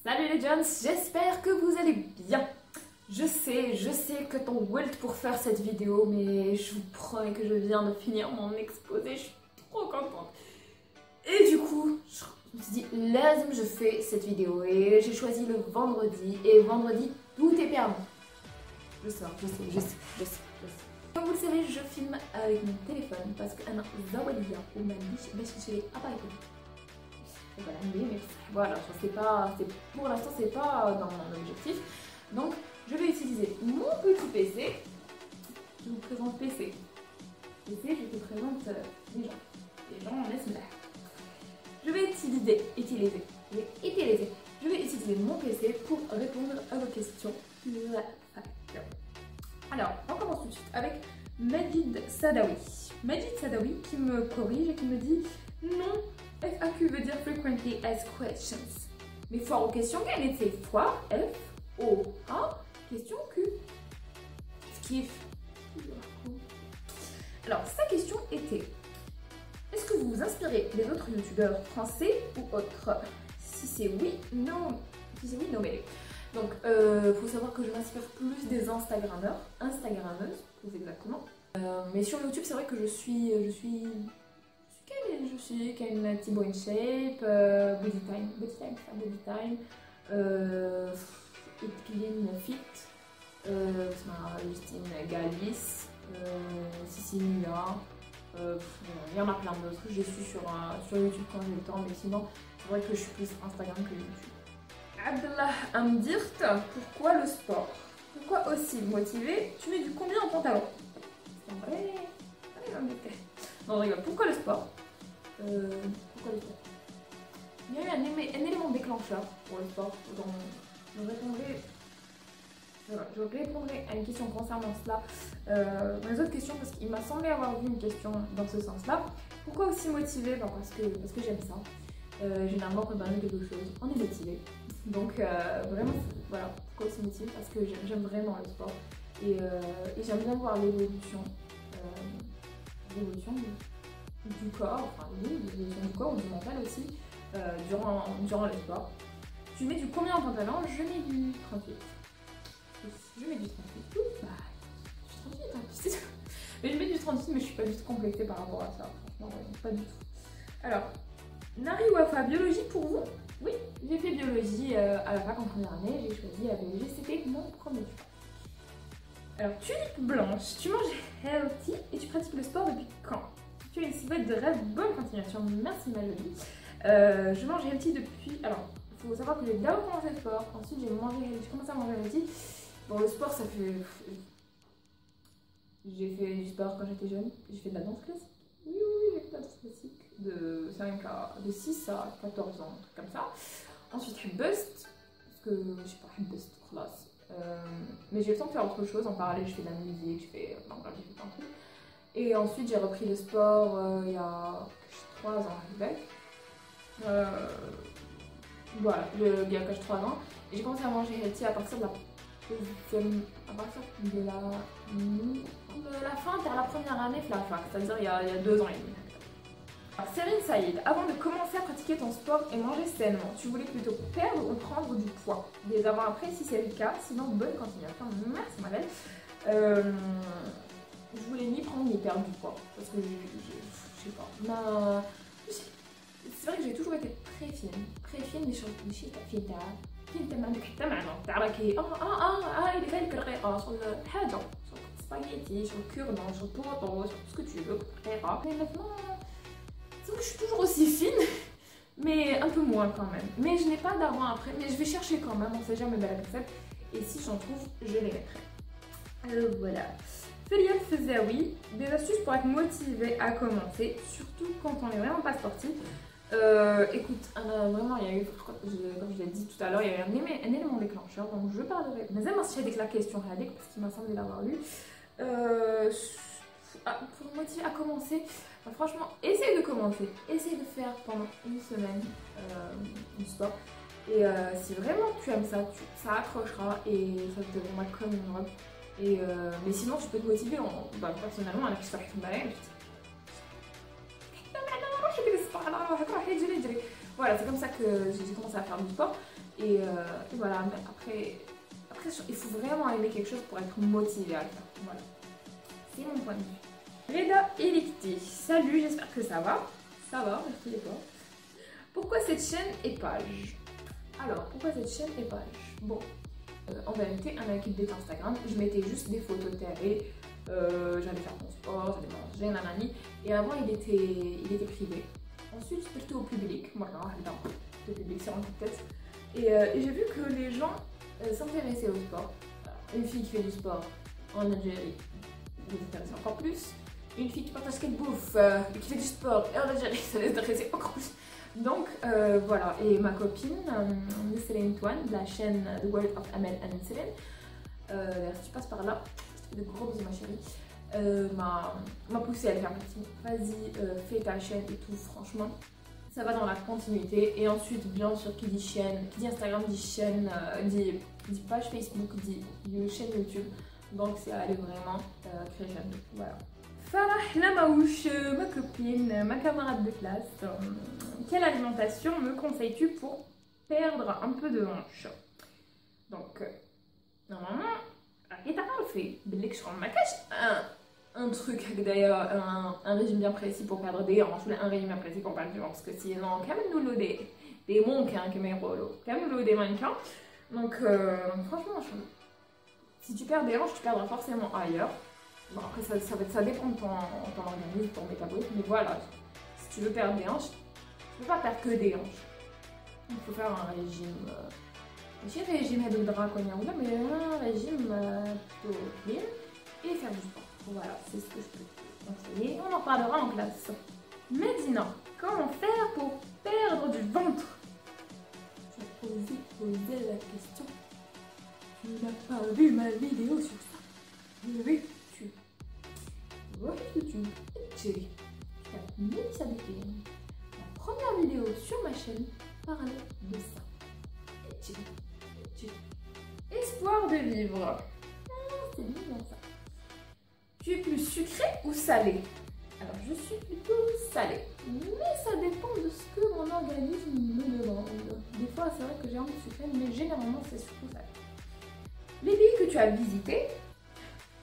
Salut les Jones, j'espère que vous allez bien. Je sais que ton wilt pour faire cette vidéo, mais je vous promets que je viens de finir mon exposé, je suis trop contente. Et du coup, je me suis dit, lazim, je fais cette vidéo et j'ai choisi le vendredi, et vendredi, tout est permis. Je sais. Comme vous le savez, je filme avec mon téléphone parce que Anna Zawaliya ou ma biche chez appareil. Voilà, mais voilà, pour l'instant c'est pas dans mon objectif. Donc je vais utiliser mon petit PC. Je vous présente PC. PC, je te présente les gens en laisse là. Je vais utiliser mon PC pour répondre à vos questions. Alors, on commence tout de suite avec Majid Sadawi. Majid Sadawi qui me corrige et qui me dit non, FAQ veut dire Frequently Asked Questions. Mais foire aux questions, quelle était foire F-O-A, question Q. Skiff. Alors, sa question était est-ce que vous vous inspirez des autres youtubeurs français ou autres? Si c'est oui, non. Si c'est oui, nommez-les. Donc, faut savoir que je m'inspire plus des Instagrammeuses, plus exactement. Mais sur YouTube, c'est vrai que je suis Kane Thibaut InShape, Body Time, Epiline Fit, Justine Galis, Sissi Mula, il y en a plein d'autres. Je les suis sur YouTube quand j'ai le temps, mais sinon, c'est vrai que je suis plus Instagram que YouTube. Abdallah Amdirt, pourquoi le sport? Pourquoi aussi motivé? Tu mets du combien en pantalon? C'est en vrai. Non, je rigole. Pourquoi le sport? Il y a eu un élément déclencheur pour le sport. Je répondrai à une question concernant cela dans les autres questions parce qu'il m'a semblé avoir vu une question dans ce sens-là. Pourquoi aussi motivé? Parce que j'aime ça. Généralement, quand on aime quelque chose, on est motivé. Donc, vraiment, voilà, pourquoi aussi motivé? Parce que j'aime vraiment le sport et j'aime bien voir l'évolution du corps, enfin l'évolution du corps ou du mental aussi durant le sport. Tu mets du combien en pantalon? Je mets du 38. Je mets du 38. Bah, je suis 38 en plus. Mais je mets du 38, mais je suis pas du tout complexée par rapport à ça. Franchement, pas du tout. Alors, Nari Wafa, biologie pour vous? Oui, j'ai fait biologie à la fac en première année. J'ai choisi la biologie, c'était mon premier choix. Alors, tulipe blanche, tu manges healthy et tu pratiques le sport depuis quand? Tu as une silhouette de rêve, bonne continuation, merci ma jolie. Je mange healthy depuis. Alors, il faut savoir que j'ai d'abord commencé le sport, ensuite j'ai commencé à manger healthy. Bon, le sport, ça fait. J'ai fait du sport quand j'étais jeune, j'ai fait de la danse classique. Oui, j'ai fait de la danse classique de 6 à 14 ans, un truc comme ça. Ensuite, Bust, parce que je sais pas, Bust, classe. Mais j'ai le temps de faire autre chose en parallèle, je fais de la musique, j'ai fait plein de trucs. Et ensuite j'ai repris le sport il y a 3 ans à Québec. Voilà, il y a 3 ans. Et j'ai commencé à manger healthy à partir de la fin de la première année de la fac, c'est-à-dire il y a 2 ans et demi. Alors, Céline Saïd, avant de commencer à pratiquer ton sport et manger sainement, tu voulais plutôt perdre ou prendre du poids? Des avant après si c'est le cas, sinon bonne continuation. Merci ma belle. Je voulais ni prendre ni perdre du poids parce que je sais pas. C'est vrai que j'ai toujours été très fine mais sur le shit fine il est بالك رقيقة sur الحاجة sur le spaghetti, sur le cure-dent, sur le poireau, sur tout ce que tu veux, رقيقة. Mais maintenant, c'est vrai que je suis toujours aussi fine, mais un peu moins quand même. Mais je n'ai pas d'avant après, mais je vais chercher quand même, on sait jamais belle recette. Et si j'en trouve, je les mettrai. Voilà. Felial Fezaoui, des astuces pour être motivé à commencer, surtout quand on n'est vraiment pas sportif. Écoute, vraiment, il y a eu, comme je l'ai dit tout à l'heure, il y a eu un élément déclencheur, donc je parlerai. Mais elle m'a avec la question réelle, parce qu'il m'a semblé l'avoir lu. Pour motiver à commencer, franchement, essaye de commencer. Essaye de faire pendant une semaine du sport. Et si vraiment tu aimes ça, ça accrochera et ça te deviendra comme une robe. Mais sinon, tu peux te motiver personnellement, à la petite voilà, c'est comme ça que j'ai commencé à faire du sport. Et voilà, mais après, il faut vraiment aimer quelque chose pour être motivé à le faire. Voilà, c'est mon point de vue. Reda Elicti, salut, j'espère que ça va. Ça va, merci et toi. Pourquoi cette chaîne et page? Alors, pourquoi cette chaîne et page? Bon, en vérité, un activité d'Instagram, je mettais juste des photos télé, j'allais faire mon sport, j'allais manger, nanani, et avant il était privé. Ensuite, c'était au public, moi, le public sur un tête. Et j'ai vu que les gens s'intéressaient au sport. Une fille qui fait du sport en Algérie, les intéressait encore plus. Une fille qui partage qu'elle bouffe, qui fait du sport en Algérie, ça les intéressait encore plus. Donc voilà, et ma copine, Nesrine Touane, de la chaîne The World of Amel and Nesrine, si tu passes par là, de gros bisous ma chérie, m'a poussée à le faire. Vas-y, fais ta chaîne et tout, franchement. Ça va dans la continuité. Et ensuite, bien sûr, qui dit chaîne, qui dit Instagram, dit chaîne, dit page Facebook, dit chaîne YouTube. Donc, c'est aller vraiment crescendo. Voilà. Farah Lamaouche, ma copine, ma camarade de classe. Quelle alimentation me conseilles-tu pour perdre un peu de hanche? Donc, normalement, il t'a pas fait. Un truc d'ailleurs, un régime bien précis pour perdre des hanches, un régime bien précis pour perdre du ventre, parce que sinon, quand même nous des mannequins qui me rollo, quand même nous des mannequins. Donc franchement, si tu perds des hanches, tu perdras forcément ailleurs. Bon après ça dépend de ton organisme, ton métabolisme, mais voilà, si tu veux perdre des hanches, tu peux pas perdre que des hanches. Il faut faire un régime, j'ai régime de draconien ou là, mais un régime plutôt clean et faire du sport. Voilà, c'est ce que je peux te conseiller. On en parlera en classe. Medina, comment faire pour perdre du ventre? Tu as posé la question. Tu n'as pas vu ma vidéo sur ça. Oui, tu. Vois YouTube. Tu as mis ça de la première vidéo sur ma chaîne parlait de ça. Espoir de vivre. C'est bien ça. Tu es plus sucré ou salé? Alors je suis plutôt salé, mais ça dépend de ce que mon organisme me demande. Des fois c'est vrai que j'ai envie de sucré, mais généralement c'est surtout salé. Les pays que tu as visités,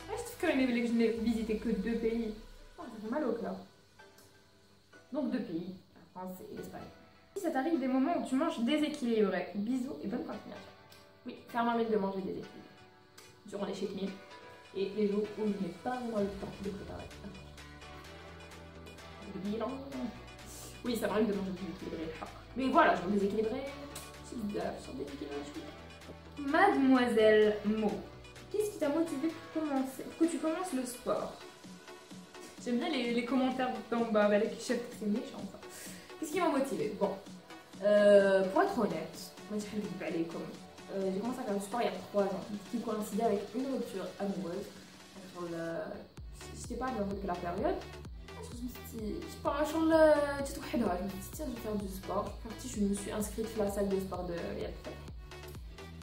je trouve que je n'ai visité que 2 pays. Oh, ça fait mal au cœur. Donc 2 pays, la France et l'Espagne. Si ça t'arrive des moments où tu manges déséquilibré, bisous et bonne continuation. Oui, ça m'arrive de manger déséquilibré durant les check meals. Et les jours où je n'ai pas vraiment le temps de préparer. Oui, ça m'arrive de manger déséquilibré. Mais voilà, je mange déséquilibré. C'est bizarre, je sens déséquilibré. Mademoiselle Mo, qu'est-ce qui t'a motivé pour que tu commences le sport? J'aime bien les commentaires d'en bas avec les chefs, c'est méchant ça. Qu'est-ce qui m'a motivé? Bon, pour être honnête, moi j'ai commencé à faire du sport il y a 3 ans, qui coïncidait avec une rupture amoureuse. J'étais pas dans la période. Je me suis dit, je pars je me suis dit, tiens, je vais faire du sport. Je me suis inscrite à la salle de sport de Yalta.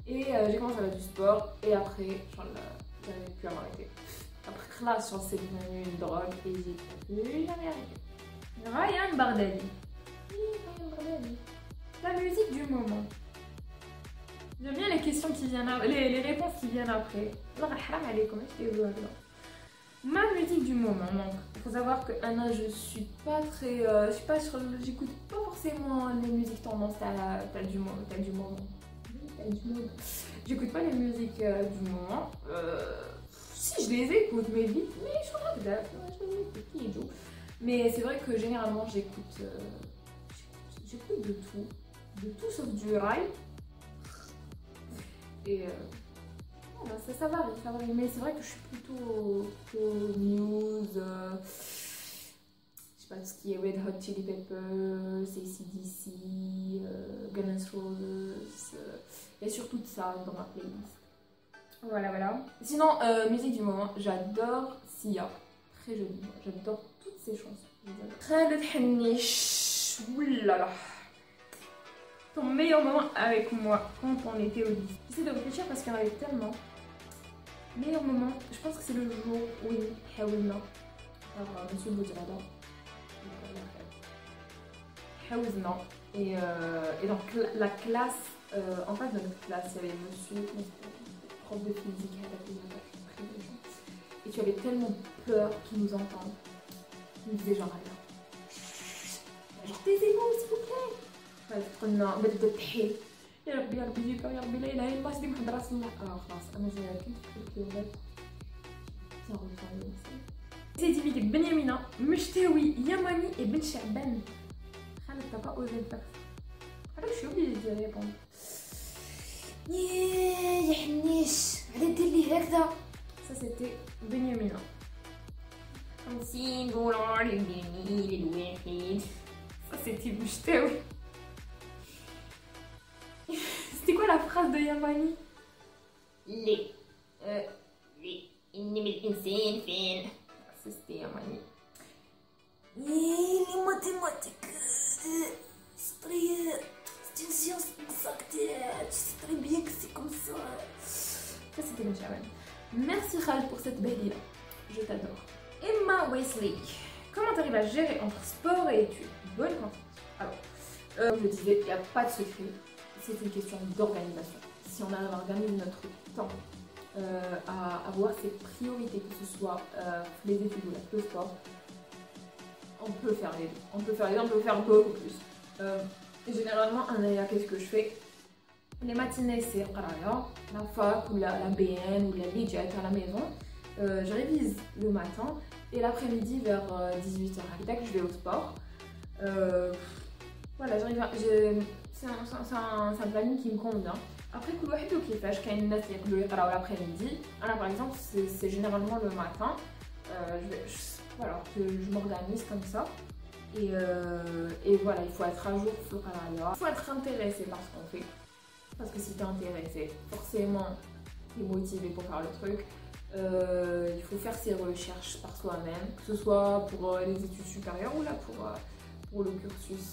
Et j'ai commencé à faire du sport. Et après, j'avais pu m'arrêter. Après classe, c'est devenu une drogue et j'ai plus jamais arrêté. Ryan Bardali. Oui, Ryan Bardali. La musique du moment. J'aime bien les questions qui viennent après, les réponses qui viennent après. Ma musique du moment, donc il faut savoir que Anna, je suis pas très, j'écoute pas forcément les musiques tendance telles du moment. J'écoute pas les musiques du moment. Si je les écoute, mais vite, mais je les écoute, mais c'est vrai que généralement j'écoute de tout sauf du rail. Et voilà, ça varie, mais c'est vrai que je suis plutôt news, je sais pas, tout ce qui est Red Hot Chili Peppers, AC/DC, Guns N' Roses, et surtout de ça dans ma playlist. Voilà. Sinon, musique du moment, j'adore Sia, très jolie, j'adore toutes ses chansons. Khaled Hannish, oulala. Ton meilleur moment avec moi quand on était au lycée. J'essaie de réfléchir parce qu'il y en avait tellement. Meilleur moment, je pense que c'est le jour où il Hawizna. Alors, monsieur Boudrada. Hawizna. Et donc la classe en face de notre classe, il y avait monsieur, prof de physique, et tu avais tellement peur qu'il nous entende. Il me disait genre, genre taisez-vous s'il vous plaît. قلنا بدأت تحي يا ربي يا ربي جيبها يا ربي لا اله الا الله سيدي محمد رسول الله. خلاص انا جايه كنت في الكيوبات سيدي بيك بن يمينة مشتاوي يمني ابن شعبان. خالد t'as pas osé le faire. هذاك شو بيجي ريبون يا حنيش على دير لي هكذا. Ça c'était Benjamina. 50 دولار للجميل الواحد. Ça c'était مشتاوي. C'était quoi la phrase de Yamani? Les إني من الإنسان فين. Ça c'était Yamani. Les mathématiques, c'est une science exacte. Tu sais très bien que c'est comme ça. Ça c'était le Shaban. Merci Khaled pour cette belle idée. Je t'adore. Emma Wesley. Comment tu arrives à gérer entre sport et études? Bonne quantité. Alors, comme je disais, il n'y a pas de secret. C'est une question d'organisation. Si on arrive à organiser notre temps, à avoir ses priorités, que ce soit les études ou le sport, on peut faire les deux. On peut faire les deux, on peut faire beaucoup plus. Généralement, qu'est-ce que je fais? Les matinées, c'est la fac ou la BN ou la Lidjet à la maison. Je révise le matin et l'après-midi vers 18h, je vais au sport. Voilà, c'est un planning qui me convient. Après, كل واحد وكيفاش كاين الناس اللي يقدروا يقراو l'après-midi. Moi par exemple, c'est généralement le matin. Voilà, que je m'organise comme ça. Et voilà, il faut être à jour sur Canada. Il faut être intéressé par ce qu'on fait. Parce que si tu es intéressé, forcément, tu es motivé pour faire le truc. Il faut faire ses recherches par soi-même, que ce soit pour les études supérieures ou là pour le cursus,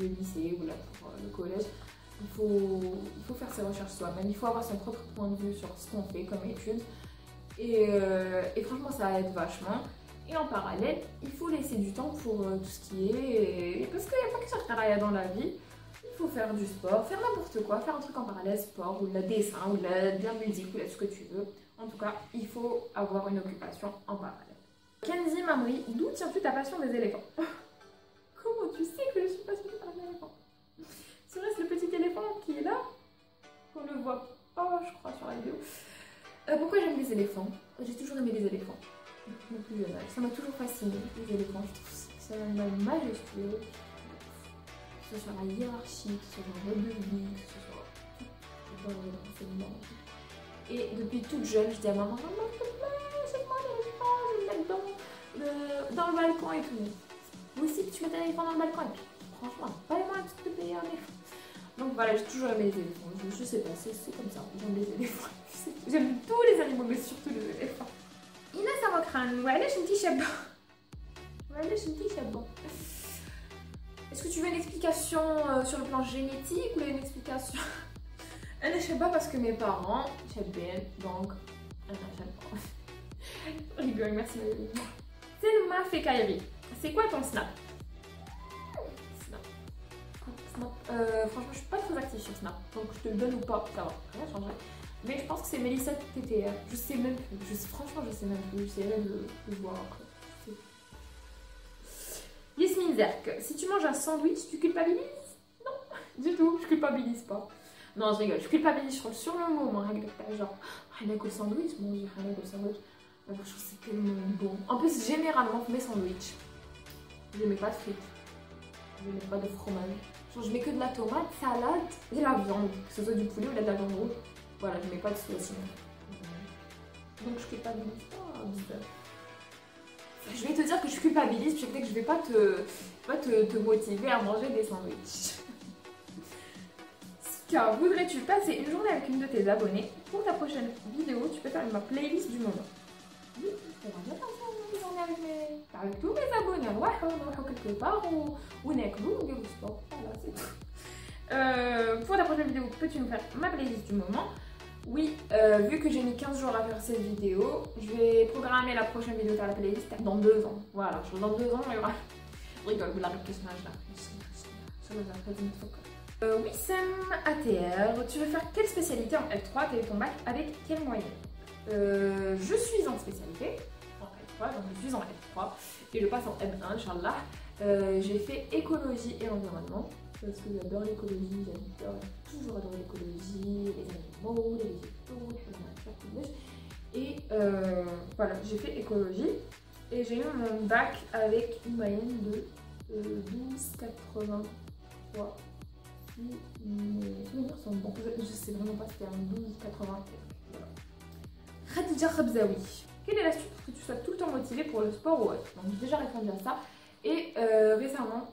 le lycée ou là pour le collège. Il faut faire ses recherches soi-même, il faut avoir son propre point de vue sur ce qu'on fait comme études. Et franchement, ça aide vachement. Et en parallèle, il faut laisser du temps pour tout ce qui est... Parce qu'il n'y a pas que ça qui dans la vie. Il faut faire du sport, faire n'importe quoi, faire un truc en parallèle, sport ou le dessin ou de la musique ou ce que tu veux. En tout cas, il faut avoir une occupation en parallèle. Kenzie Mamri, d'où tiens-tu ta passion des éléphants? Comment tu sais que je suis passionnée par les éléphants? Serait-ce le petit éléphant qui est là? On le voit pas, je crois, sur la vidéo. Pourquoi j'aime les éléphants? J'ai toujours aimé les éléphants. Mon plus jeune âge. Ça m'a toujours fasciné, les éléphants. Je trouve que c'est un animal majestueux. Que ce soit la hiérarchie, que ce soit dans le mode de vie, que ce soit dans les enseignements. Et depuis toute jeune, je dis à maman, maman, s'il te plaît, achète-moi un éléphant, je vais le mettre dans le balcon et tout. Vous aussi, tu mets un éléphant dans le balcon et puis, franchement, pas les moyens de te payer un éléphant. Donc voilà, j'ai toujours aimé les éléphants. Je sais pas, c'est comme ça. J'aime les éléphants. J'aime tous les animaux, mais surtout les éléphants. Inès Amakran, وعلاش انتي شابة؟ وعلاش انتي شابة؟ Est-ce que tu veux une explication sur le plan génétique ou une explication? أنا شابة parce que mes parents شابين, donc أنا شابة. Rigole, merci. Selma Fekairi, c'est quoi ton Snap? Franchement, je suis pas très active sur Snap, donc je te le donne ou pas, ça va, rien changé. Mais je pense que c'est Mélissa TTR, je sais même plus, franchement je sais même plus, j'essaierai de le voir après. Yasmine Zerk, si tu manges un sandwich, tu culpabilises? Non, du tout, je culpabilise pas. Non, je rigole, je culpabilise sur le moment, genre, rien que le sandwich, bon, j'ai rien que le sandwich. Je trouve que c'est tellement bon. En plus, généralement, mes sandwichs, je mets pas de frites, je mets pas de fromage. Genre, je mets que de la tomate, salade et la viande, que ce soit du poulet ou de la viande rouge. Voilà, je mets pas de sauce. Donc je culpabilise pas, bizarre. Je vais te dire que je culpabilise, puis que je vais pas te motiver à manger des sandwichs. Car voudrais-tu passer une journée avec une de tes abonnés? Pour ta prochaine vidéo, tu peux faire ma playlist du moment. Oui, j'aimerais bien passer une journée avec tous mes abonnés. On va quelque part ou nekbou ou du sport. Voilà, c'est tout. Pour ta prochaine vidéo, peux-tu me faire ma playlist du moment? Oui, vu que j'ai mis 15 jours à faire cette vidéo, je vais programmer la prochaine vidéo dans la playlist dans 2 ans. Voilà, dans 2 ans, il y aura... Je rigole, vous l'avez question là. Wissem ATR, tu veux faire quelle spécialité en L3? Quel est ton bac? Avec quelle moyenne? Je suis en spécialité, en L3, donc je suis en L3 et je passe en M1, Inch'Allah. J'ai fait écologie et environnement parce que j'adore l'écologie, toujours adoré l'écologie, les animaux, les végétaux, la nature, et voilà, j'ai fait écologie et j'ai eu mon bac avec une moyenne de 12,83. Mes souvenirs sont bons, je sais vraiment pas si c'était un 12,80. Voilà. Khadija Khabzaoui, quelle est l'astuce pour que tu sois tout le temps motivée pour le sport ou autre? Donc j'ai déjà répondu à ça. Et récemment,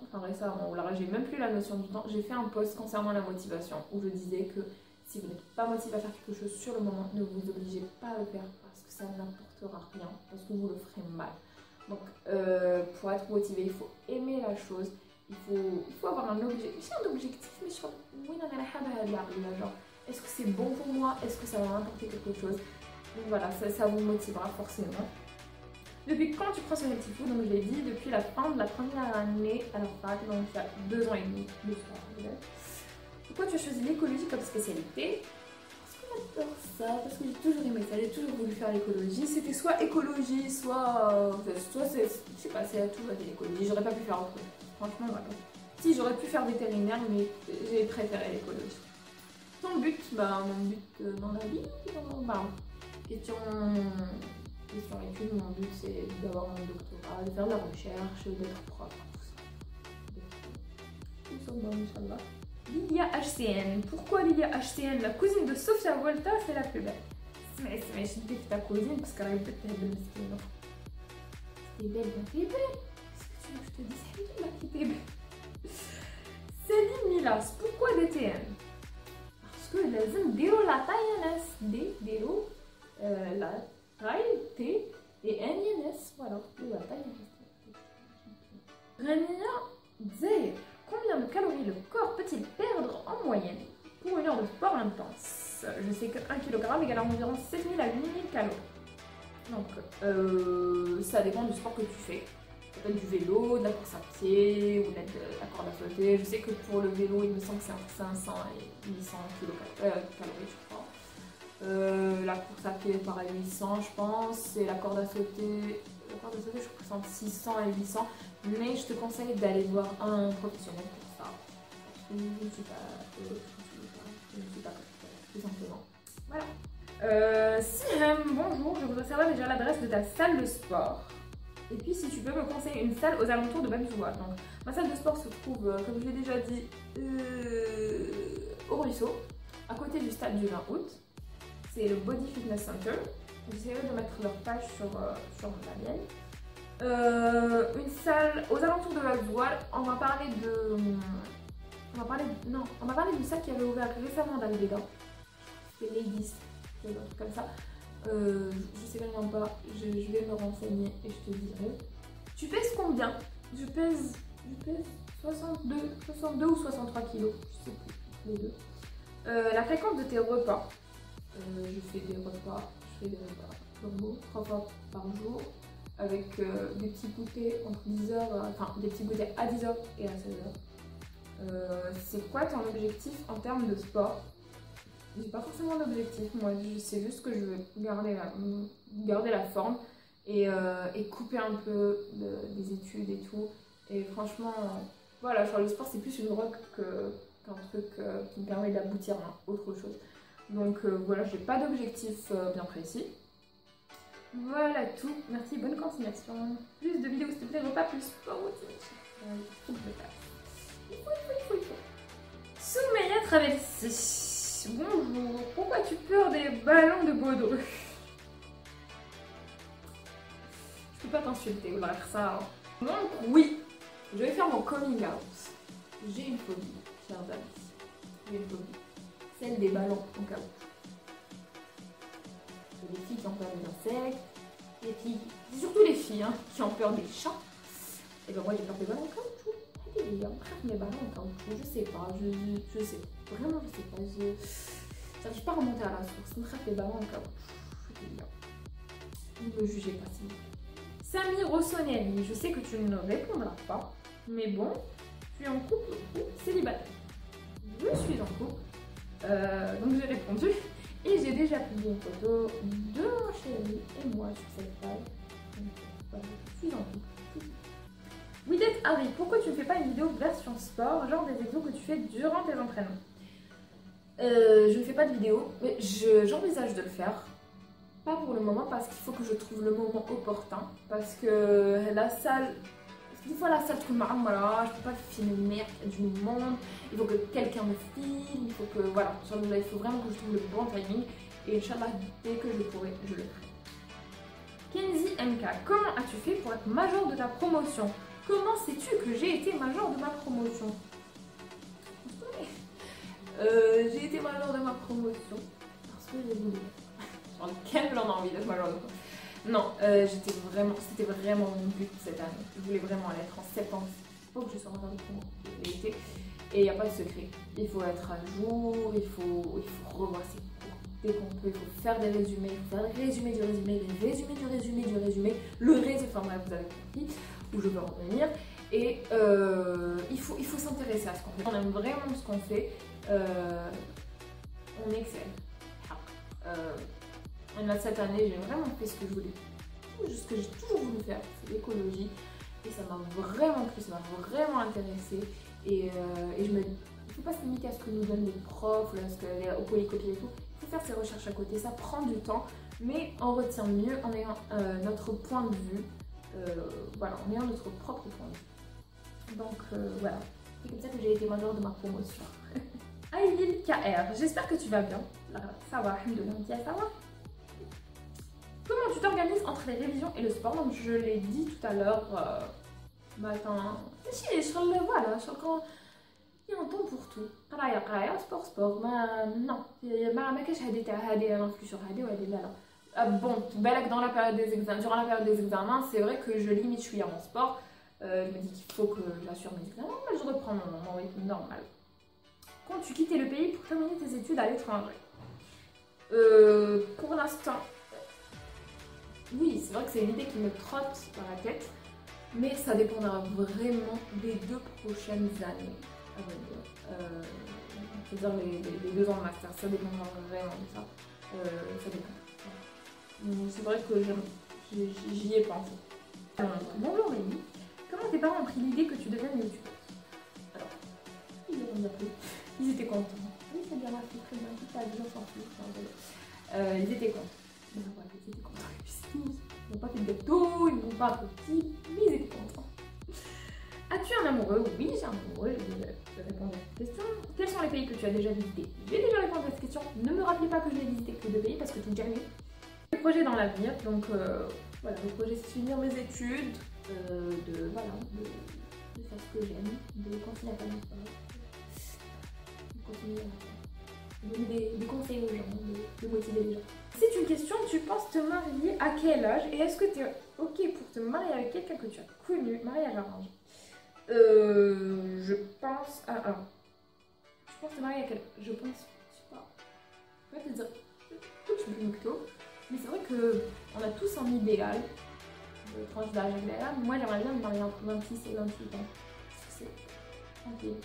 là j'ai même plus la notion du temps, j'ai fait un post concernant la motivation où je disais que si vous n'êtes pas motivé à faire quelque chose sur le moment, ne vous obligez pas à le faire parce que ça n'apportera rien, parce que vous le ferez mal. Donc pour être motivé, il faut aimer la chose, il faut avoir un objectif, mais je crois genre, est-ce que c'est bon pour moi, est-ce que ça va m'apporter quelque chose? Donc voilà, ça vous motivera forcément. Depuis quand tu prends ce healthy food? Donc je l'ai dit, depuis la fin de la première année à la fac, donc il y a 2 ans et demi, 2 ans. Pourquoi tu as choisi l'écologie comme spécialité? Parce que j'adore ça, parce que j'ai toujours aimé ça, j'ai toujours voulu faire l'écologie. C'était soit écologie, soit c'est, je sais pas, c'est à tout à l'écologie. J'aurais pas pu faire autre chose. Franchement, voilà. Si, j'aurais pu faire vétérinaire, mais j'ai préféré l'écologie. Ton but? Mon but dans la vie, question études, mon but c'est d'avoir mon doctorat, de faire de la recherche, d'être prof, tout ça. Bon, Inch'Allah. Lilia HCN. Pourquoi Lilia HCN? La cousine de Sofia Volta, c'est la plus belle. Mais je dis que ta cousine parce qu'elle a peut-être belle mesquine. T'es belle, t'es belle. Qu'est-ce que tu veux que je te dise? C'est là qui t'es belle. Salim Milas. Pourquoi DTN? Parce que لازم نديرو la taille NS. نديرو la taille T et NS. Voilà, la taille NS. Rania Zay. Combien de calories le corps peut-il perdre en moyenne pour une heure de sport intense? Je sais que 1 kg égale environ 7000 à 8000 calories. Donc, ça dépend du sport que tu fais. Ça peut être du vélo, de la course à pied ou de la corde à sauter. Je sais que pour le vélo, il me semble que c'est entre 500 et 800 calories, je crois. La course à pied, pareil, 800, je pense. Et la corde à sauter, je crois que c'est entre 600 et 800. Mais je te conseille d'aller voir un professionnel pour ça. Je ne suis pas tout simplement. Voilà. Siham, bonjour, je voudrais savoir déjà l'adresse de ta salle de sport. Et puis si tu peux me conseiller une salle aux alentours de Bamzoua. Donc ma salle de sport se trouve, comme je l'ai déjà dit, au Ruisseau, à côté du stade du 20 août. C'est le Body Fitness Center. J'essaierai de mettre leur page sur la mienne. Une salle aux alentours de Bamzoua. On m'a parlé d'une salle qui avait ouvert récemment dans les dégâts. C'était Ladies, un truc comme ça. Je sais vraiment pas, je vais me renseigner et je te dirai. Tu pèses combien? Je pèse 62 ou 63 kilos, je sais plus, les deux. La fréquence de tes repas. Je fais des repas turbo 3 fois par jour avec des petits goûters entre 10h, enfin des petits goûters à 10h et à 16h. C'est quoi ton objectif en termes de sport? J'ai pas forcément d'objectif, moi c'est juste que je veux garder la forme et couper un peu des études et tout. Et franchement, voilà, faire le sport c'est plus une drogue qu'un truc qui me permet d'aboutir à autre chose. Donc voilà, j'ai pas d'objectif bien précis. Voilà tout, merci, bonne continuation. Plus de vidéos s'il te plaît, pas plus sport aussi. Il faut. Soumeya Traversée. Bonjour, pourquoi tu pleures des ballons de baudruche? Je peux pas t'insulter, ou faire ça. Donc oui, je vais faire mon coming out. J'ai une phobie, chers amis. J'ai une phobie. Celle des ballons en caoutchouc. Les filles qui ont peur des insectes, les filles, surtout les filles qui ont peur des chats. Et ben moi j'ai peur des ballons en caoutchouc. Les gars, mes ballons en caoutchouc, je sais pas, je sais vraiment je sais pas, j'arrive pas à remonter à la source. Me les ballons en caoutchouc. Ne me jugez pas s'il vous plaît. Samy Rossonelli, je sais que tu ne répondras pas, mais bon, tu es en couple ou célibataire? je suis en couple. Donc j'ai répondu et j'ai déjà publié une photo de mon chéri et moi sur cette page. Donc voilà, je suis en couple. Widet Harry, pourquoi tu ne fais pas une vidéo version sport, genre des exos que tu fais durant tes entraînements? Je ne fais pas de vidéo, mais j'envisage de le faire. Pas pour le moment parce qu'il faut que je trouve le moment opportun. Parce que la salle, des fois la salle trouve voilà, je peux pas filmer, il y a du monde, il faut que quelqu'un me filme, il faut que voilà, il faut vraiment que je trouve le bon timing. Et Inch'Allah, dès que je pourrai, je le ferai. Kenzie MK, comment as-tu fait pour être major de ta promotion? Comment sais-tu que j'ai été major de ma promotion? J'ai été major de ma promotion parce que j'ai voulu. Genre, quel plan d'envie d'être major de promotion? Non, c'était vraiment mon but cette année. Je voulais vraiment l'être en septembre. Il faut que je sois major de promotion. Et il n'y a pas de secret. Il faut être à jour, il faut revoir ses cours dès qu'on peut. Il faut faire des résumés, il faut faire le résumé du résumé, le résumé du résumé du résumé, le résumé, enfin bref, vous avez compris où je veux en venir. Et il faut s'intéresser à ce qu'on fait. On aime vraiment ce qu'on fait. On excelle. Cette année, j'ai vraiment fait ce que je voulais. Ce que j'ai toujours voulu faire, c'est l'écologie. Et ça m'a vraiment plu, ça m'a vraiment intéressée. Et je me dis, il ne faut pas se limiter à ce que nous donnent les profs, au polycopier et tout. Il faut faire ses recherches à côté, ça prend du temps. Mais on retient mieux en ayant notre point de vue. Voilà, en ayant notre propre point de vue. Donc voilà, c'est comme ça que j'ai été major de ma promotion. Aïlil KR, j'espère que tu vas bien. Ça va, alhamdoulilah, ça va. Comment tu t'organises entre les révisions et le sport? Donc je l'ai dit tout à l'heure, matin. Voilà, il y a un temps pour tout. Sport. Non, ما كاش هذه l'inclusion là. Bon, dans la période des examens, durant la période des examens, c'est vrai que je limite, je suis à mon sport. Je me dis qu'il faut que j'assure mes examens, mais je reprends mon rythme normal. Comptes-tu quitter le pays pour terminer tes études à l'étranger? Pour l'instant, oui, c'est vrai que c'est une idée qui me trotte dans la tête, mais ça dépendra vraiment des 2 prochaines années. C'est-à-dire les 2 ans de master, ça dépendra vraiment de ça. Ça dépend. C'est vrai que j'y ai pensé. Bonjour Rémi, comment tes parents ont pris l'idée que tu deviennes youtubeuse? Alors, ils étaient contents. Oui, c'est bien, c'est très bien, tout a bien sorti. Ils étaient contents. Voilà, ils étaient contents. Ils n'ont pas fait de gâteau, ils n'ont pas petit, mais ils étaient contents. As-tu un amoureux? Oui, j'ai un amoureux, je vais répondre à cette question. Quels sont les pays que tu as déjà visités? J'ai déjà répondu à cette question. Ne me rappelez pas que je n'ai visité que 2 pays parce que tout le dernier. Des projets dans l'avenir, donc voilà, le projet c'est de finir mes études, de faire ce que j'aime, de continuer à faire mon sport, de continuer à donner des conseils aux gens, de motiver les gens. C'est une question, tu penses te marier à quel âge et est-ce que tu es ok pour te marier avec quelqu'un que tu as connu, mariage arrangé? Je pense à... Alors, je pense te marier à quel âge? Je pense, je sais pas, je vais te dire, je suis plutôt. Mais c'est vrai qu'on a tous un idéal de tranche d'âge agréable. Moi, j'aimerais bien me marier entre 26 et 28 ans. C'est tranquille.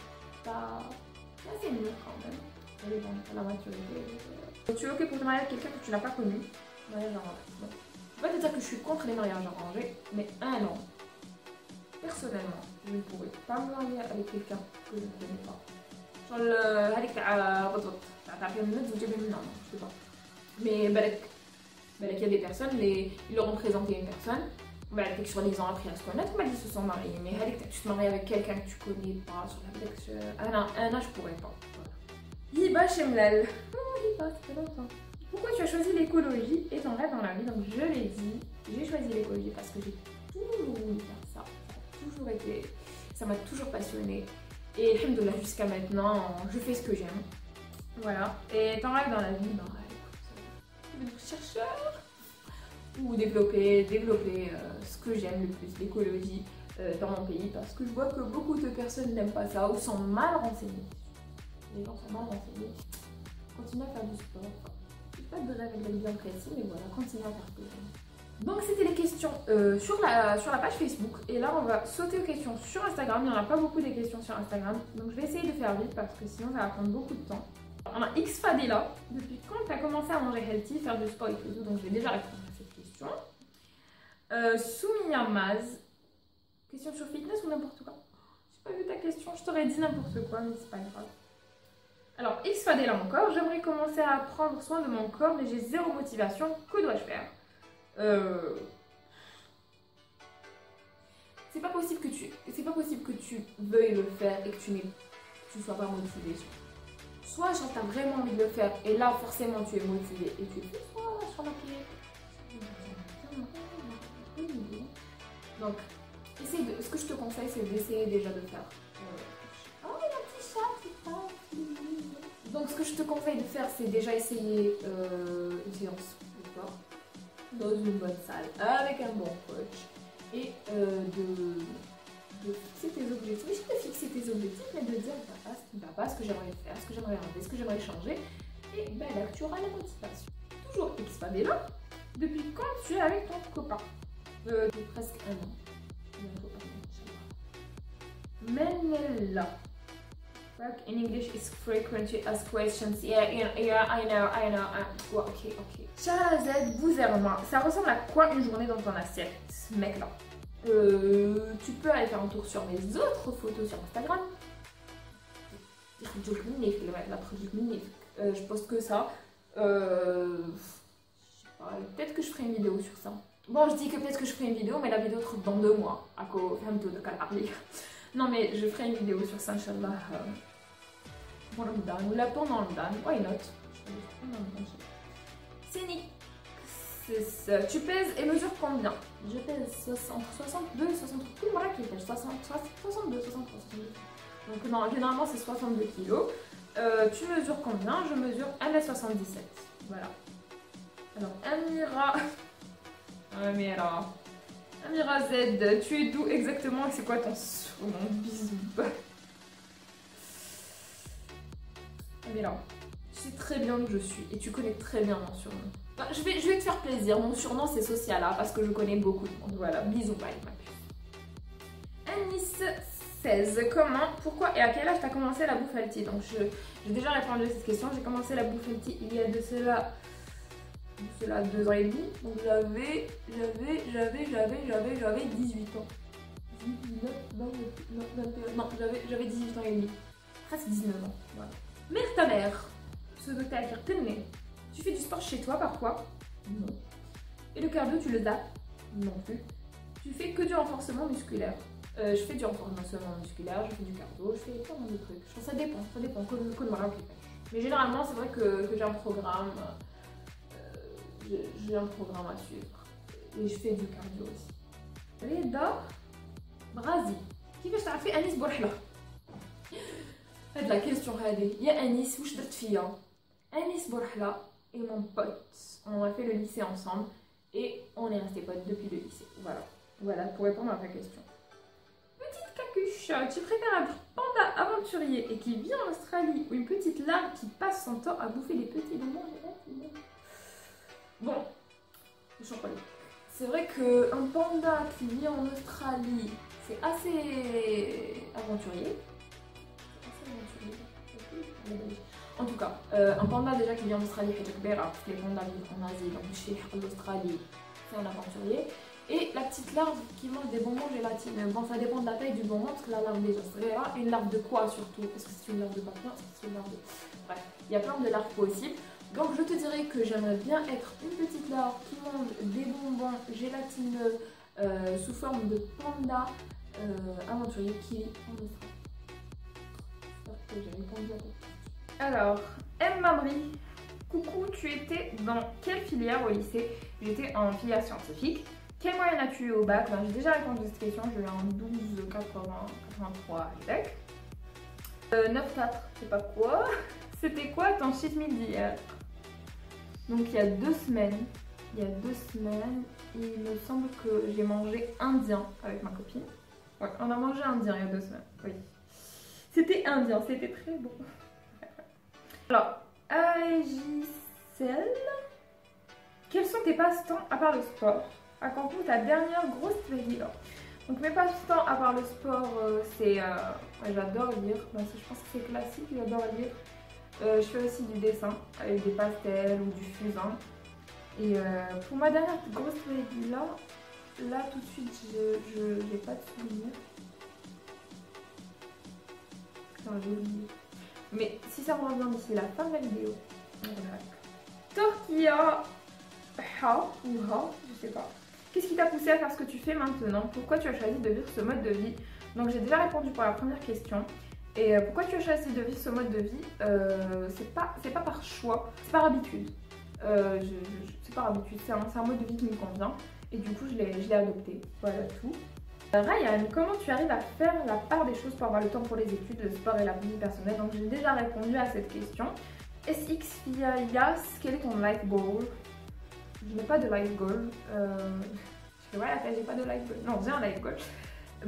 C'est assez mûr quand même. Ça dépend de la maturité. Tu es ok pour te marier avec quelqu'un que tu n'as pas connu? Mariage arrangé. Bon. Je ne vais pas te dire que je suis contre les mariages arrangés, mais un an. Personnellement, je ne pourrais pas me marier avec quelqu'un que je ne connais pas. Genre je sais pas. Mais il y a des personnes, ils leur ont présenté une personne, sur les ans après à se connaître, ils se sont mariés. Mais tu te maries avec quelqu'un que tu connais pas, sur la un an, je pourrais pas. Hiba Shemlal. Hiba, ça fait longtemps. Pourquoi tu as choisi l'écologie et ton rêve dans la vie? Donc je l'ai dit, j'ai choisi l'écologie parce que j'ai toujours voulu faire ça. Ça m'a toujours passionnée. Et alhamdoulilah, jusqu'à maintenant, je fais ce que j'aime. Voilà. Et ton rêve dans la vie, être chercheur ou développer ce que j'aime le plus, l'écologie dans mon pays, parce que je vois que beaucoup de personnes n'aiment pas ça ou sont mal renseignées. Les gens sont mal renseignés. Continuez à faire du sport. J'ai pas de rêve bien précis, mais voilà, continuez à faire ce que j'aime. Donc c'était les questions sur la page Facebook. Et là on va sauter aux questions sur Instagram. Il n'y en a pas beaucoup des questions sur Instagram. Donc je vais essayer de faire vite parce que sinon ça va prendre beaucoup de temps. On a X Fadela. Depuis quand tu as commencé à manger healthy, faire du sport et tout? Donc je vais déjà répondre à cette question. Soumia Maz. Question sur fitness ou n'importe quoi? J'ai pas vu ta question. Je t'aurais dit n'importe quoi mais c'est pas grave. Alors X Fadela encore. J'aimerais commencer à prendre soin de mon corps mais j'ai zéro motivation. Que dois-je faire? C'est pas possible que tu veuilles le faire et que tu sois pas motivé. Soit genre t'as vraiment envie de le faire et là forcément tu es motivé et tu fais sur la pied. Donc ce que je te conseille c'est d'essayer déjà de faire. Oh il y a un petit chat qui passe. Donc ce que je te conseille de faire c'est déjà essayer une séance de sport dans une bonne salle avec un bon coach et de fixer tes objectifs. Mais je peux fixer tes objectifs mais de dire ce qui ne va pas, ce que j'aimerais faire, ce que j'aimerais enlever, ce que j'aimerais changer et ben là tu auras la motivation. Toujours X Fadela. Depuis quand tu es avec ton copain? Depuis presque un an. Menella. In English is frequently asked questions. Yeah, I know. Ouais, ok. Charazed Bouzerma, ça ressemble à quoi une journée dans ton assiette, ce mec-là? Tu peux aller faire un tour sur mes autres photos sur Instagram. Je poste que ça. Peut-être que je ferai une vidéo sur ça. Bon, je dis que peut-être que je ferai une vidéo, mais la vidéo sera dans 2 mois. Non, mais je ferai une vidéo sur ça, Inch'Allah. Pour le Ramadan, ou là pendant le Ramadan, why not? Cynique. Tu pèses et mesures combien? Je pèse 62, 63, 62. Donc non, généralement c'est 62 kg. Tu mesures combien? Je mesure 1m77. Voilà. Alors Amira Z, tu es d'où exactement et c'est quoi ton surnom? Bisous. Amira, tu sais très bien où je suis et tu connais très bien mon surnom. Enfin, je vais te faire plaisir, mon surnom c'est Sociala parce que je connais beaucoup de monde. Voilà, bisous, bye, ma puce. Anis 16, comment, pourquoi et à quel âge tu as commencé la bouffe healthy? Donc j'ai déjà répondu à cette question, j'ai commencé la bouffe healthy il y a de cela 2 ans et demi, donc j'avais 18 ans. 19, 20, non, j'avais 18 ans et demi, presque 19 ans, voilà. Mère ta mère, pseudo Tahir Tenné, tu fais du sport chez toi parfois? Non. Et le cardio tu le zappes? Non plus. Tu fais que du renforcement musculaire? Je fais du renforcement musculaire, je fais du cardio, je fais plein de trucs. Ça dépend, mais généralement c'est vrai que j'ai un programme. J'ai un programme à suivre et je fais du cardio aussi. Reda Brazi, كيفاش تعرفي أنيس بورحلة؟ هاد la question هادي يا أنيس واش درت فيا؟ أنيس بورحلة et mon pote, on a fait le lycée ensemble et on est restés potes depuis le lycée. Voilà pour répondre à ta question. Petite cacuche, tu préfères un panda aventurier et qui vit en Australie ou une petite larve qui passe son temps à bouffer les petits bonbons? Bon, c'est vrai qu'un panda qui vit en Australie, c'est assez aventurier. En tout cas, un panda déjà qui vit en Australie, les pandas vivent en Asie, donc chez l'Australie, c'est un aventurier. Et la petite larve qui mange des bonbons gélatineux. Bon, ça dépend de la taille du bonbon, parce que la larve déjà serait là. Une larve de quoi surtout? Est-ce que c'est une larve de papillon? Est-ce que c'est une larve de... Bref, il y a plein de larves possibles. Donc je te dirais que j'aimerais bien être une petite larve qui mange des bonbons gélatineux sous forme de panda aventurier qui vit en Australie. J'espère que j'ai répondu à ta question. Alors, M. Mamri, coucou, tu étais dans quelle filière au lycée? J'étais en filière scientifique. Quelle moyenne as-tu eu au bac? Ben, j'ai déjà répondu à cette question, j'ai eu un 12,83 à l'EDEC. 9,4, je sais pas quoi. C'était quoi ton cheat meal d'hier? Donc il y a 2 semaines, il me semble que j'ai mangé indien avec ma copine. Ouais, on a mangé indien il y a 2 semaines, oui. C'était indien, c'était très bon. Alors, Agicel, quels sont tes passe-temps à part le sport? raconte ta dernière grosse plaisir. Donc mes passe-temps à part le sport, c'est... ouais, j'adore lire, je pense que c'est classique, j'adore lire. Je fais aussi du dessin avec des pastels ou du fusain. Et pour ma dernière grosse plaisir, là tout de suite, je n'ai pas de souvenir. Non, j'ai oublié. Mais si ça me revient d'ici la fin de la vidéo, on verra. Tortilla Ha ou Ha, je sais pas. Qu'est-ce qui t'a poussé à faire ce que tu fais maintenant? Pourquoi tu as choisi de vivre ce mode de vie? Donc j'ai déjà répondu pour la première question. Et pourquoi tu as choisi de vivre ce mode de vie? C'est pas par choix, c'est par habitude. C'est par habitude, c'est un mode de vie qui me convient. Et du coup je l'ai adopté. Voilà tout. Ryan, comment tu arrives à faire la part des choses pour avoir le temps pour les études, le sport et la vie personnelle? Donc j'ai déjà répondu à cette question. SX Yas, quel est ton life goal? Je n'ai pas de life goal. Je fais ouais, j'ai pas de life goal. Non, j'ai un life goal.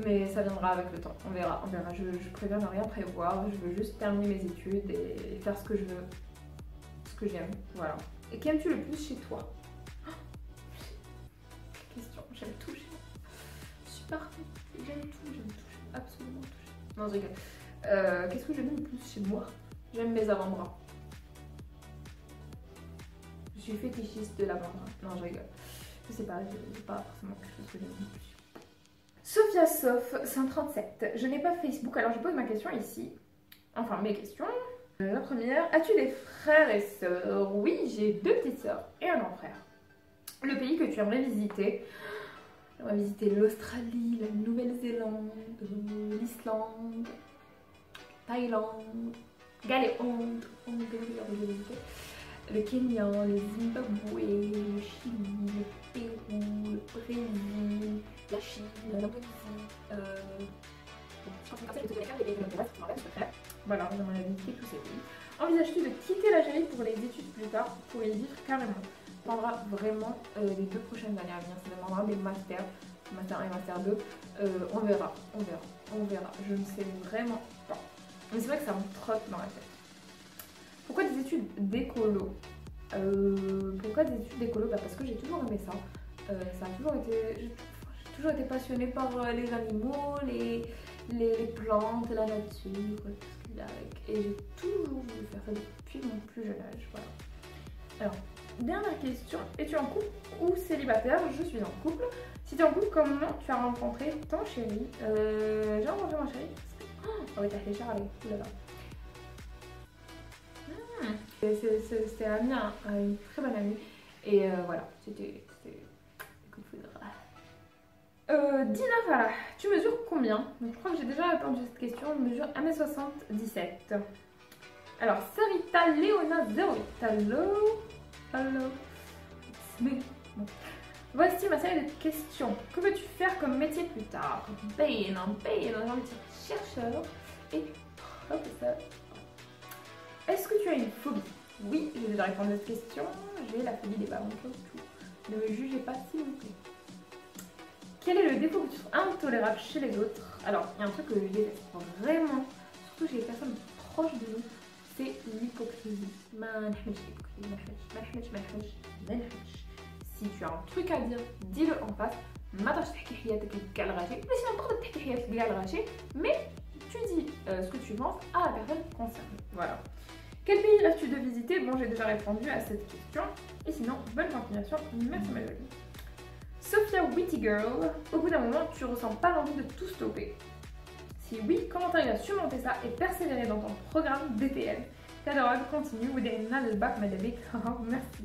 Mais ça viendra avec le temps. On verra. Je préviens ne rien prévoir. Je veux juste terminer mes études et faire ce que je veux. Ce que j'aime. Voilà. Et qu'aimes-tu le plus chez toi? Question. J'aime tout chez moi. Je suis parfaite. J'aime tout. Absolument tout. Non, je rigole. Qu'est-ce que j'aime le plus chez moi? J'aime mes avant-bras. Je suis fétichiste de l'avant-bras. Non, je rigole. Je sais pas, c'est pas forcément quelque chose que j'aime le plus. Sophia Sof 137. Je n'ai pas Facebook, alors je pose ma question ici. Enfin, mes questions. La première, as-tu des frères et sœurs? Oui, j'ai 2 petites sœurs et un grand frère. Le pays que tu aimerais visiter? J'aimerais visiter l'Australie, la Nouvelle-Zélande, l'Islande, Thaïlande, Galéonde, le Kenya, le Zimbabwe, le Chili, le Pérou, le Brésil, la Chine, l'Indonésie, voilà, j'aimerais visiter tous ces pays. Envisages-tu de quitter l'Algérie pour les études plus tard, pour y vivre carrément? Ça prendra vraiment les 2 prochaines années à venir, ça demandera des masters, master 1 et master 2, on verra. Je ne sais vraiment pas. Mais c'est vrai que ça me trotte dans la tête. Pourquoi des études d'écolo? Parce que j'ai toujours aimé ça. J'ai toujours été passionnée par les animaux, les plantes, la nature, tout ce qu'il y a avec. Et j'ai toujours voulu faire ça depuis mon plus jeune âge. Voilà. Alors, dernière question. Es-tu en couple ou célibataire? Je suis en couple. Si tu es en couple, comment tu as rencontré ton chéri? J'ai rencontré mon chéri parce que... t'as fait Charlie. Oulala. C'était un ami, une très bonne amie. Et voilà, c'était coup de foudre. Dina Farah, tu mesures combien? Donc, je crois que j'ai déjà répondu à cette question. Je mesure 1m77. Alors, Sarita Léona 08. Hello. Bon. Voici ma série de questions. Que veux-tu faire comme métier plus tard? J'ai envie de dire chercheur et professeur. Est-ce que tu as une phobie? Oui, j'ai déjà répondu à cette question. J'ai la phobie des ballons de caoutchouc. Ne me jugez pas s'il vous plaît. Quel est le défaut que tu trouves intolérable chez les autres? Alors, il y a un truc que je déteste vraiment, surtout chez les personnes proches de nous, c'est l'hypocrisie. Si tu as un truc à dire, dis-le en face. Mais tu dis ce que tu penses à la personne concernée. Voilà. Quel pays rêves-tu de visiter? Bon, j'ai déjà répondu à cette question. Et sinon, bonne continuation. Merci ma jolie. Sophia Witty Girl, au bout d'un moment, tu ressens pas l'envie de tout stopper? Si oui, comment tu arrives à surmonter ça et persévérer dans ton programme DTL? T'es adorable, continue, vous avez une le bac, madame. Merci.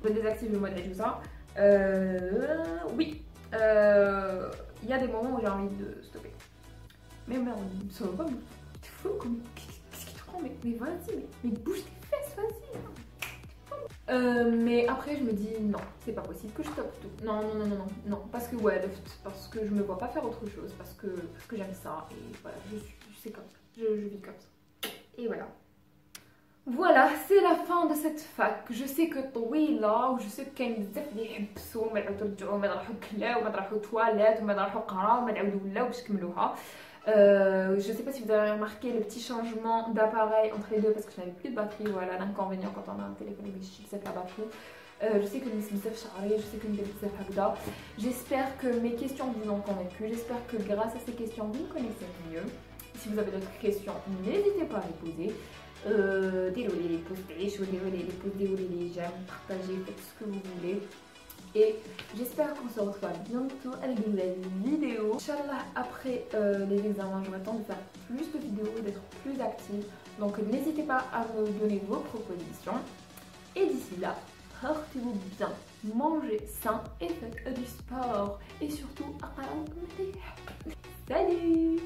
Je désactive le mode et tout ça. Oui. Il y a des moments où j'ai envie de stopper. Mais merde, ça va pas, t'es fou, qu'est-ce qui te prend? Mais vas-y, mais bouge tes fesses, vas-y. Mais après je me dis non, c'est pas possible que je stoppe tout. Non, parce que parce que je me vois pas faire autre chose, parce que j'aime ça et voilà, c'est comme ça, je vis comme ça. Et voilà. Voilà, c'est la fin de cette fac. Je sais que طويلة وجو كاين بزاف اللي يحبسوا ما يعاودوا يرجعوا ما يروحوا كلاو ما يروحوا تواليت وما يروحوا قراو وما يعاودوا ولاو باش يكملوها. Je sais pas si vous avez remarqué le petit changement d'appareil entre les deux parce que je n'avais plus de batterie. Voilà l'inconvénient quand on a un téléphone avec c'est la batterie. Je sais que j'espère que mes questions vous ont convaincu. J'espère que grâce à ces questions vous me connaissez mieux. Si vous avez d'autres questions, n'hésitez pas à les poser. Déroulez les pouces, déroulez les pouces, déroulez les j'aime, partagez, faites ce que vous voulez. Et j'espère qu'on se retrouve bientôt avec de nouvelles vidéos. Inch'Allah, après les examens, j'aurai le temps de faire plus de vidéos, d'être plus active. Donc n'hésitez pas à me donner vos propositions. Et d'ici là, portez-vous bien, mangez sain et faites du sport. Et surtout, salut!